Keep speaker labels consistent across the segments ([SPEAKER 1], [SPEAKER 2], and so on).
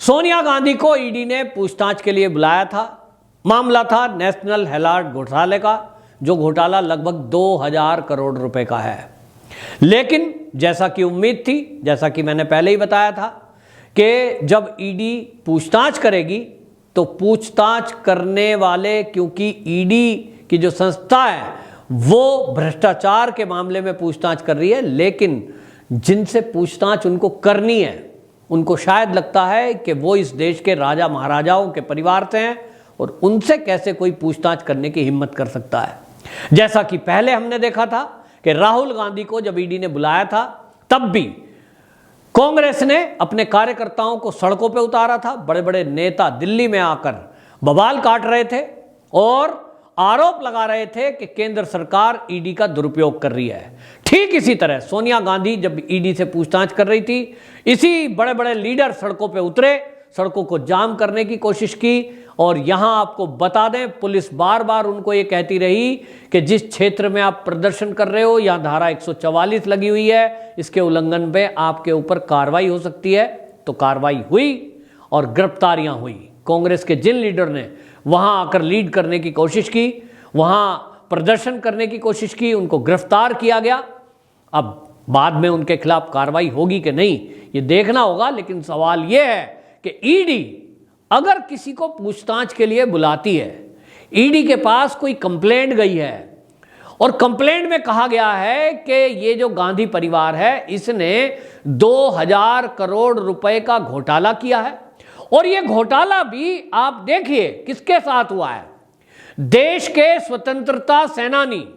[SPEAKER 1] सोनिया गांधी को ईडी ने पूछताछ के लिए बुलाया था। मामला था नेशनल हेराल्ड घोटाले का, जो घोटाला लगभग 2000 करोड़ रुपए का है। लेकिन जैसा कि उम्मीद थी, जैसा कि मैंने पहले ही बताया था कि जब ईडी पूछताछ करेगी तो पूछताछ करने वाले, क्योंकि ईडी की जो संस्था है वो भ्रष्टाचार के मामले में पूछताछ कर रही है, लेकिन जिनसे पूछताछ उनको करनी है उनको शायद लगता है कि वो इस देश के राजा महाराजाओं के परिवार से हैं और उनसे कैसे कोई पूछताछ करने की हिम्मत कर सकता है। जैसा कि पहले हमने देखा था कि राहुल गांधी को जब ईडी ने बुलाया था तब भी कांग्रेस ने अपने कार्यकर्ताओं को सड़कों पे उतारा था। बड़े बड़े नेता दिल्ली में आकर बवाल काट रहे थे और आरोप लगा रहे थे कि केंद्र सरकार ईडी का दुरुपयोग कर रही है। ठीक इसी तरह सोनिया गांधी जब ईडी से पूछताछ कर रही थी, इसी बड़े बड़े लीडर सड़कों पे उतरे, सड़कों को जाम करने की कोशिश की। और यहां आपको बता दें, पुलिस बार बार उनको ये कहती रही कि जिस क्षेत्र में आप प्रदर्शन कर रहे हो यहां धारा 144 लगी हुई है, इसके उल्लंघन पे आपके ऊपर कार्रवाई हो सकती है। तो कार्रवाई हुई और गिरफ्तारियां हुई। कांग्रेस के जिन लीडर ने वहां आकर लीड करने की कोशिश की, वहां प्रदर्शन करने की कोशिश की, उनको गिरफ्तार किया गया। अब बाद में उनके खिलाफ कार्रवाई होगी कि नहीं ये देखना होगा, लेकिन सवाल यह है कि ईडी अगर किसी को पूछताछ के लिए बुलाती है, ईडी के पास कोई कंप्लेंट गई है और कंप्लेंट में कहा गया है कि ये जो गांधी परिवार है इसने 2000 करोड़ रुपए का घोटाला किया है, और ये घोटाला भी आप देखिए किसके साथ हुआ है। देश के स्वतंत्रता सेनानी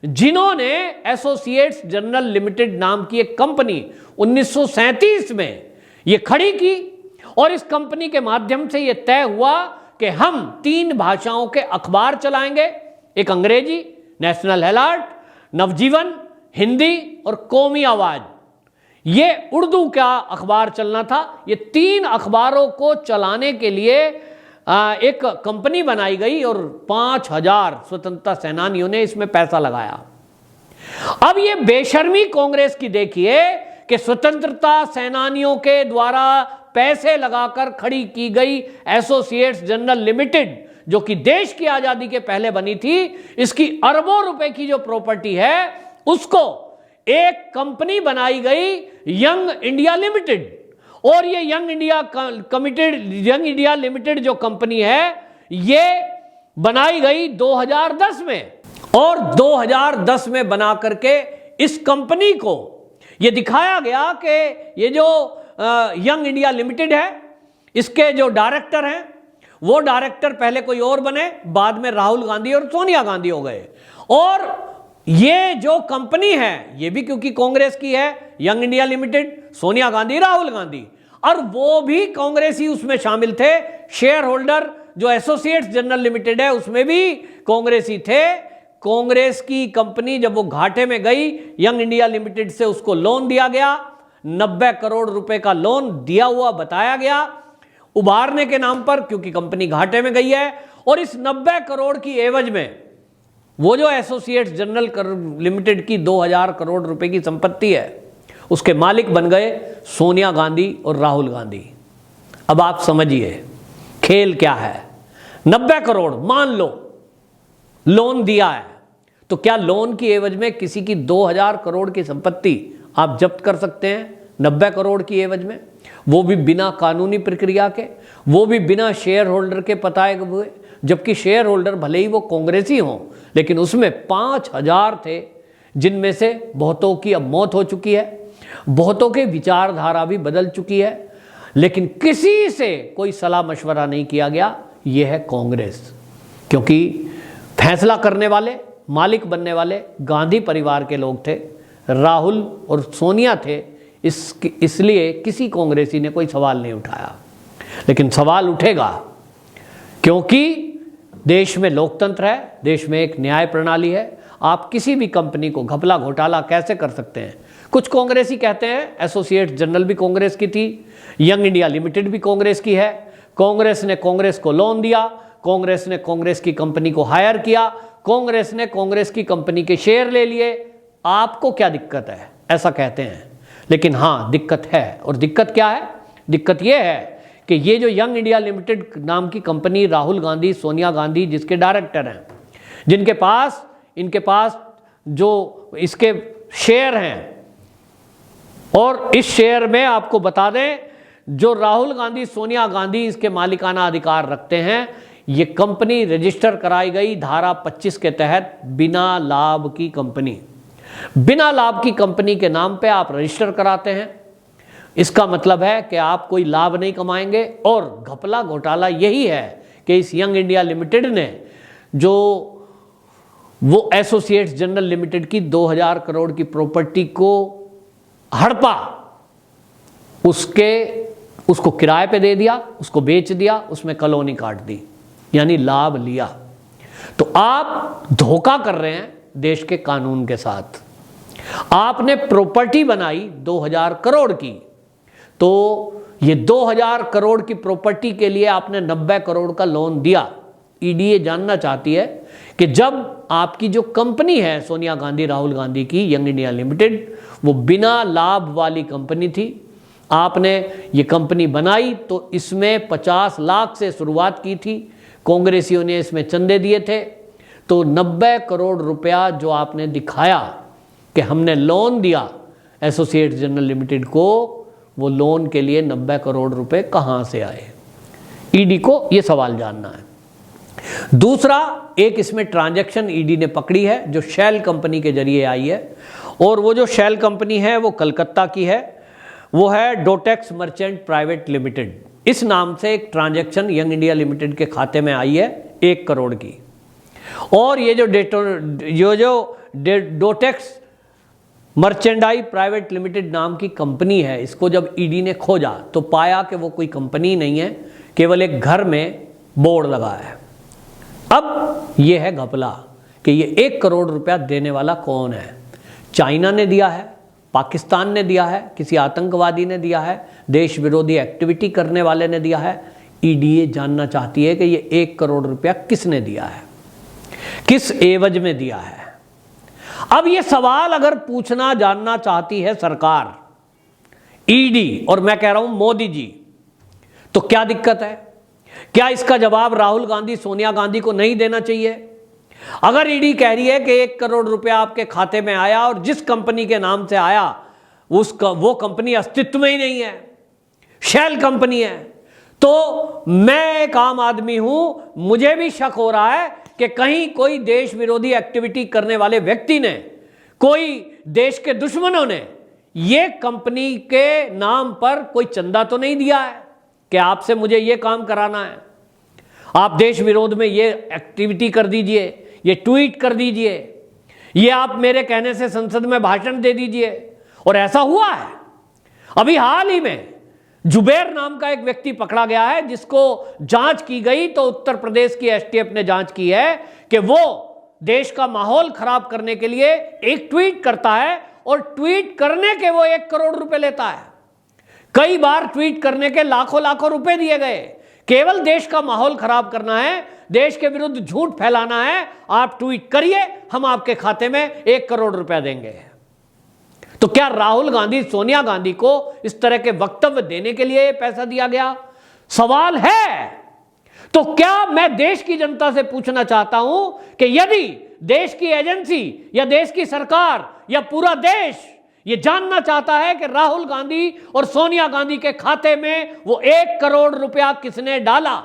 [SPEAKER 1] जिन्होंने एसोसिएट्स जनरल लिमिटेड नाम की एक कंपनी 1937 में ये खड़ी की, और इस कंपनी के माध्यम से यह तय हुआ कि हम 3 भाषाओं के अखबार चलाएंगे, एक अंग्रेजी नेशनल हेराल्ड, नवजीवन हिंदी और कौमी आवाज। ये उर्दू का अखबार चलना था। ये 3 अखबारों को चलाने के लिए एक कंपनी बनाई गई और 5000 स्वतंत्रता सेनानियों ने इसमें पैसा लगाया। अब ये बेशर्मी कांग्रेस की देखिए कि स्वतंत्रता सेनानियों के द्वारा पैसे लगाकर खड़ी की गई एसोसिएट्स जनरल लिमिटेड, जो कि देश की आजादी के पहले बनी थी, इसकी अरबों रुपए की जो प्रॉपर्टी है उसको एक कंपनी बनाई गई यंग इंडिया लिमिटेड। और ये यंग इंडिया लिमिटेड जो कंपनी है ये बनाई गई 2010 में, और 2010 में बना करके इस कंपनी को ये दिखाया गया कि ये जो यंग इंडिया लिमिटेड है इसके जो डायरेक्टर हैं वो डायरेक्टर पहले कोई और बने, बाद में राहुल गांधी और सोनिया गांधी हो गए। और ये जो कंपनी है ये भी क्योंकि कांग्रेस की है, young India limited, Sonia Gandhi Rahul Gandhi, और वो भी कांग्रेस ही उसमें शामिल थे। शेयर होल्डर जो एसोसिएट्स जनरल लिमिटेड है उसमें भी कांग्रेस ही थे। कांग्रेस की कंपनी जब वो घाटे में गई, यंग इंडिया लिमिटेड से उसको लोन दिया गया, 90 करोड़ रुपए का लोन दिया हुआ बताया गया उभारने के नाम पर, क्योंकि कंपनी घाटे में गई है। और इस 90 करोड़ की एवज में वो जो एसोसिएट्स जनरल लिमिटेड की 2000 करोड़ रुपए की संपत्ति है उसके मालिक बन गए सोनिया गांधी और राहुल गांधी। अब आप समझिए खेल क्या है। 90 करोड़ मान लो लोन दिया है, तो क्या लोन की एवज में किसी की 2000 करोड़ की संपत्ति आप जब्त कर सकते हैं 90 करोड़ की एवज में? वो भी बिना कानूनी प्रक्रिया के, वो भी बिना शेयर होल्डर के पताए हुए, जबकि शेयर होल्डर भले ही वो कांग्रेसी हों, लेकिन उसमें 5000 थे, जिनमें से बहुतों की अब मौत हो चुकी है, बहुतों की विचारधारा भी बदल चुकी है, लेकिन किसी से कोई सलाह मशवरा नहीं किया गया। यह है कांग्रेस, क्योंकि फैसला करने वाले, मालिक बनने वाले गांधी परिवार के लोग थे, राहुल और सोनिया थे। इसलिए किसी कांग्रेसी ने कोई सवाल नहीं उठाया, लेकिन सवाल उठेगा, क्योंकि देश में लोकतंत्र है, देश में एक न्याय प्रणाली है। आप किसी भी कंपनी को घपला घोटाला कैसे कर सकते हैं? कुछ कांग्रेसी कहते हैं एसोसिएट्स जनरल भी कांग्रेस की थी, यंग इंडिया लिमिटेड भी कांग्रेस की है, कांग्रेस ने कांग्रेस को लोन दिया, कांग्रेस ने कांग्रेस की कंपनी को हायर किया, कांग्रेस ने कांग्रेस की कंपनी के शेयर ले लिए। आपको क्या दिक्कत है? ऐसा कहते हैं। लेकिन हाँ दिक्कत है, और दिक्कत क्या है? दिक्कत यह है कि ये जो यंग इंडिया लिमिटेड नाम की कंपनी, राहुल गांधी, सोनिया गांधी जिसके डायरेक्टर हैं, इनके पास जो इसके शेयर हैं, और इस शेयर में आपको बता दें जो राहुल गांधी, सोनिया गांधी इसके मालिकाना अधिकार रखते हैं। ये कंपनी रजिस्टर कराई गई धारा 25 के तहत बिना लाभ की कंपनी। बिना लाभ की कंपनी के नाम पे आप रजिस्टर कराते हैं, इसका मतलब है कि आप कोई लाभ नहीं कमाएंगे। और घपला घोटाला यही है कि इस यंग इंडिया लिमिटेड ने जो वो एसोसिएट्स जनरल लिमिटेड की 2000 करोड़ की प्रॉपर्टी को हड़पा, उसको किराए पे दे दिया, उसको बेच दिया, उसमें कॉलोनी काट दी, यानी लाभ लिया। तो आप धोखा कर रहे हैं देश के कानून के साथ। आपने प्रॉपर्टी बनाई 2000 करोड़ की, तो ये 2000 करोड़ की प्रॉपर्टी के लिए आपने 90 करोड़ का लोन दिया। ईडी ये जानना चाहती है कि जब आपकी जो कंपनी है सोनिया गांधी, राहुल गांधी की यंग इंडिया लिमिटेड, वो बिना लाभ वाली कंपनी थी, आपने ये कंपनी बनाई तो इसमें 50 लाख से शुरुआत की थी, कांग्रेसियों ने इसमें चंदे दिए थे, तो 90 करोड़ रुपया जो आपने दिखाया कि हमने लोन दिया एसोसिएट्स जनरल लिमिटेड को, वो लोन के लिए 90 करोड़ रुपए कहां से आए? ईडी को ये सवाल जानना है। दूसरा, एक इसमें ट्रांजैक्शन ईडी ने पकड़ी है जो शेल कंपनी के जरिए आई है, और वो जो शेल कंपनी है वो कलकत्ता की है, वो है डोटेक्स मर्चेंट प्राइवेट लिमिटेड। इस नाम से एक ट्रांजैक्शन यंग इंडिया लिमिटेड के खाते में आई है 1 करोड़ की। और ये जो डोटेक्स मर्चेंडाई प्राइवेट लिमिटेड नाम की कंपनी है, इसको जब ईडी ने खोजा तो पाया कि वो कोई कंपनी नहीं है, केवल एक घर में बोर्ड लगा है। अब ये है घपला कि ये 1 करोड़ रुपया देने वाला कौन है? चाइना ने दिया है, पाकिस्तान ने दिया है, किसी आतंकवादी ने दिया है, देश विरोधी एक्टिविटी करने वाले ने दिया है। ईडी ये जानना चाहती है कि ये 1 करोड़ रुपया किसने दिया है, किस एवज में दिया है। अब ये सवाल अगर पूछना जानना चाहती है सरकार, ईडी, और मैं कह रहा हूं मोदी जी, तो क्या दिक्कत है? क्या इसका जवाब राहुल गांधी, सोनिया गांधी को नहीं देना चाहिए? अगर ईडी कह रही है कि 1 करोड़ रुपया आपके खाते में आया और जिस कंपनी के नाम से आया वो कंपनी अस्तित्व में ही नहीं है, शेल कंपनी है, तो मैं एक आम आदमी हूं, मुझे भी शक हो रहा है कि कहीं कोई देश विरोधी एक्टिविटी करने वाले व्यक्ति ने, कोई देश के दुश्मनों ने ये कंपनी के नाम पर कोई चंदा तो नहीं दिया है कि आपसे मुझे ये काम कराना है, आप देश विरोध में ये एक्टिविटी कर दीजिए, ये ट्वीट कर दीजिए, ये आप मेरे कहने से संसद में भाषण दे दीजिए। और ऐसा हुआ है। अभी हाल ही में जुबैर नाम का एक व्यक्ति पकड़ा गया है, जिसको जांच की गई तो उत्तर प्रदेश की एसटीएफ ने जांच की है कि वो देश का माहौल खराब करने के लिए एक ट्वीट करता है, और ट्वीट करने के वो 1 करोड़ रुपए लेता है। कई बार ट्वीट करने के लाखों रुपए दिए गए। केवल देश का माहौल खराब करना है, देश के विरुद्ध झूठ फैलाना है, आप ट्वीट करिए, हम आपके खाते में 1 करोड़ रुपया देंगे। तो क्या राहुल गांधी, सोनिया गांधी को इस तरह के वक्तव्य देने के लिए पैसा दिया गया? सवाल है। तो क्या मैं देश की जनता से पूछना चाहता हूं कि यदि देश की एजेंसी या देश की सरकार या पूरा देश ये जानना चाहता है कि राहुल गांधी और सोनिया गांधी के खाते में वो 1 करोड़ रुपया किसने डाला?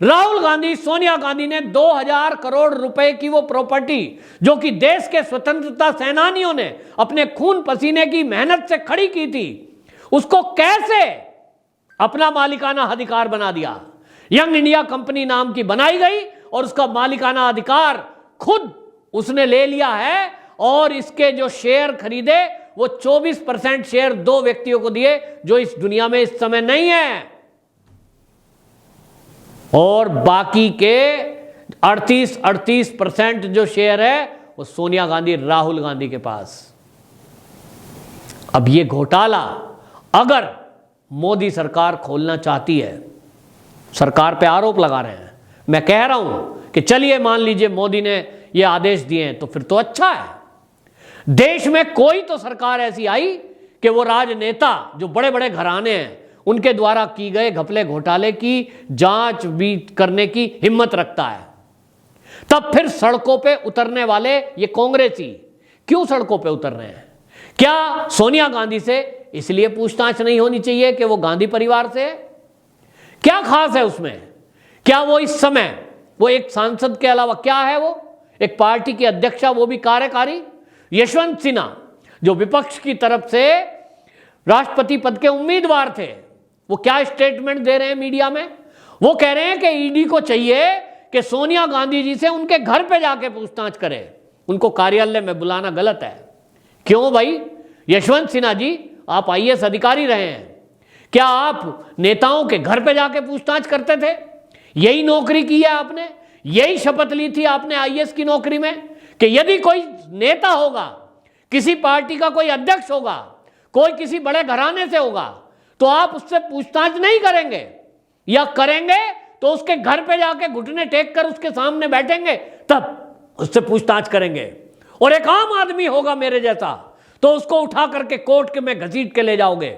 [SPEAKER 1] राहुल गांधी, सोनिया गांधी ने 2000 करोड़ रुपए की वो प्रॉपर्टी, जो कि देश के स्वतंत्रता सेनानियों ने अपने खून पसीने की मेहनत से खड़ी की थी, उसको कैसे अपना मालिकाना अधिकार बना दिया? यंग इंडिया कंपनी नाम की बनाई गई और उसका मालिकाना अधिकार खुद उसने ले लिया है, और इसके जो शेयर खरीदे वो 24% शेयर 2 व्यक्तियों को दिए जो इस दुनिया में इस समय नहीं है, और बाकी के 38% जो शेयर है वो सोनिया गांधी, राहुल गांधी के पास। अब ये घोटाला अगर मोदी सरकार खोलना चाहती है, सरकार पे आरोप लगा रहे हैं, मैं कह रहा हूं कि चलिए मान लीजिए मोदी ने ये आदेश दिए हैं, तो फिर तो अच्छा है। देश में कोई तो सरकार ऐसी आई कि वो राजनेता जो बड़े बड़े घराने हैं उनके द्वारा की गए घपले घोटाले की जांच भी करने की हिम्मत रखता है, तब फिर सड़कों पे उतरने वाले ये कांग्रेसी क्यों सड़कों पे उतर रहे हैं? क्या सोनिया गांधी से इसलिए पूछताछ नहीं होनी चाहिए कि वो गांधी परिवार से है? क्या खास है उसमें? क्या वो इस समय वो एक सांसद के अलावा क्या है? वो एक पार्टी की अध्यक्षा, वो भी कार्यकारी। यशवंत सिन्हा जो विपक्ष की तरफ से राष्ट्रपति पद के उम्मीदवार थे, वो क्या स्टेटमेंट दे रहे हैं मीडिया में? वो कह रहे हैं कि ईडी को चाहिए कि सोनिया गांधी जी से उनके घर पे जाके पूछताछ करे, उनको कार्यालय में बुलाना गलत है। क्यों भाई? यशवंत सिन्हा जी, आप आईएएस अधिकारी रहे हैं, क्या आप नेताओं के घर पे जाके पूछताछ करते थे? यही नौकरी की है आपने, यही शपथ ली थी आपने आईएएस की नौकरी में कि यदि कोई नेता होगा, किसी पार्टी का कोई अध्यक्ष होगा, कोई किसी बड़े घराने से होगा, तो आप उससे पूछताछ नहीं करेंगे, या करेंगे तो उसके घर पे जाके घुटने टेक कर उसके सामने बैठेंगे, तब उससे पूछताछ करेंगे। और एक आम आदमी होगा मेरे जैसा, तो उसको उठा करके कोर्ट के में घसीट के ले जाओगे।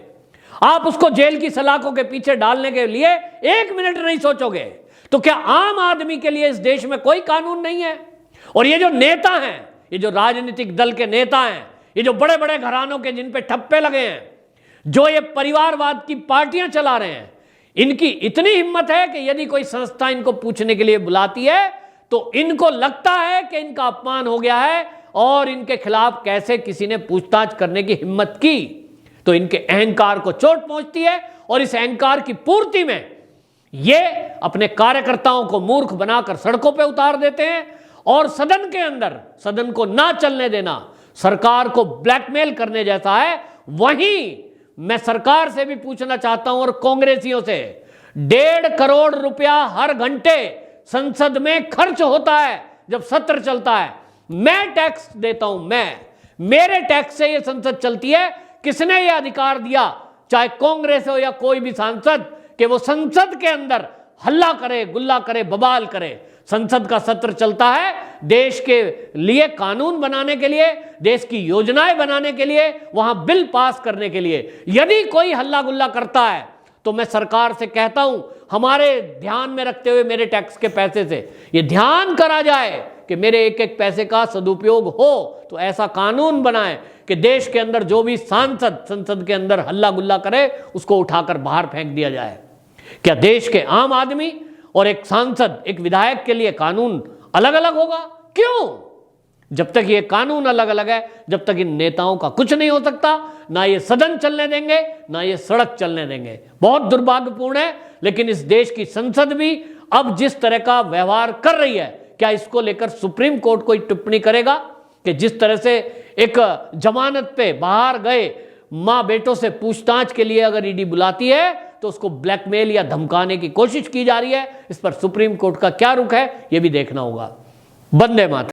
[SPEAKER 1] आप उसको जेल की सलाखों के पीछे डालने के लिए एक मिनट नहीं सोचोगे। तो क्या आम आदमी के लिए इस देश में कोई कानून नहीं है? और ये जो नेता हैं, ये जो राजनीतिक दल के नेता हैं, ये जो बड़े बड़े घरानों के जिन पे ठप्पे लगे हैं, जो ये परिवारवाद की पार्टियां चला रहे हैं, इनकी इतनी हिम्मत है कि यदि कोई संस्था इनको पूछने के लिए बुलाती है तो इनको लगता है कि इनका अपमान हो गया है और इनके खिलाफ कैसे किसी ने पूछताछ करने की हिम्मत की, तो इनके अहंकार को चोट पहुंचती है। और इस अहंकार की पूर्ति में ये अपने कार्यकर्ताओं को मूर्ख बनाकर सड़कों पे उतार देते हैं और सदन के अंदर सदन को ना चलने देना सरकार को ब्लैकमेल करने जैसा है। वहीं मैं सरकार से भी पूछना चाहता हूं और कांग्रेसियों से, 1.5 करोड़ रुपया हर घंटे संसद में खर्च होता है जब सत्र चलता है। मैं टैक्स देता हूं, मेरे टैक्स से यह संसद चलती है। किसने यह अधिकार दिया, चाहे कांग्रेस हो या कोई भी सांसद, कि वो संसद के अंदर हल्ला करे, गुल्ला करे, बवाल करे? संसद का सत्र चलता है देश के लिए कानून बनाने के लिए, देश की योजनाएं बनाने के लिए, वहां बिल पास करने के लिए। यदि कोई हल्ला गुल्ला करता है तो मैं सरकार से कहता हूं, हमारे ध्यान में रखते हुए मेरे टैक्स के पैसे से ये ध्यान करा जाए कि मेरे एक एक पैसे का सदुपयोग हो, तो ऐसा कानून बनाए कि देश के अंदर जो भी सांसद संसद के अंदर हल्ला गुल्ला करे उसको उठाकर बाहर फेंक दिया जाए। क्या देश के आम आदमी और एक सांसद, एक विधायक के लिए कानून अलग अलग होगा? क्यों? जब तक ये कानून अलग अलग है, जब तक इन नेताओं का कुछ नहीं हो सकता। ना ये सदन चलने देंगे, ना ये सड़क चलने देंगे। बहुत दुर्भाग्यपूर्ण है, लेकिन इस देश की संसद भी अब जिस तरह का व्यवहार कर रही है, क्या इसको लेकर सुप्रीम कोर्ट कोई टिप्पणी करेगा? कि जिस तरह से एक जमानत पे बाहर गए मां बेटों से पूछताछ के लिए अगर ईडी बुलाती है तो उसको ब्लैकमेल या धमकाने की कोशिश की जा रही है। इस पर सुप्रीम कोर्ट का क्या रुख है, यह भी देखना होगा। वंदे मातरम।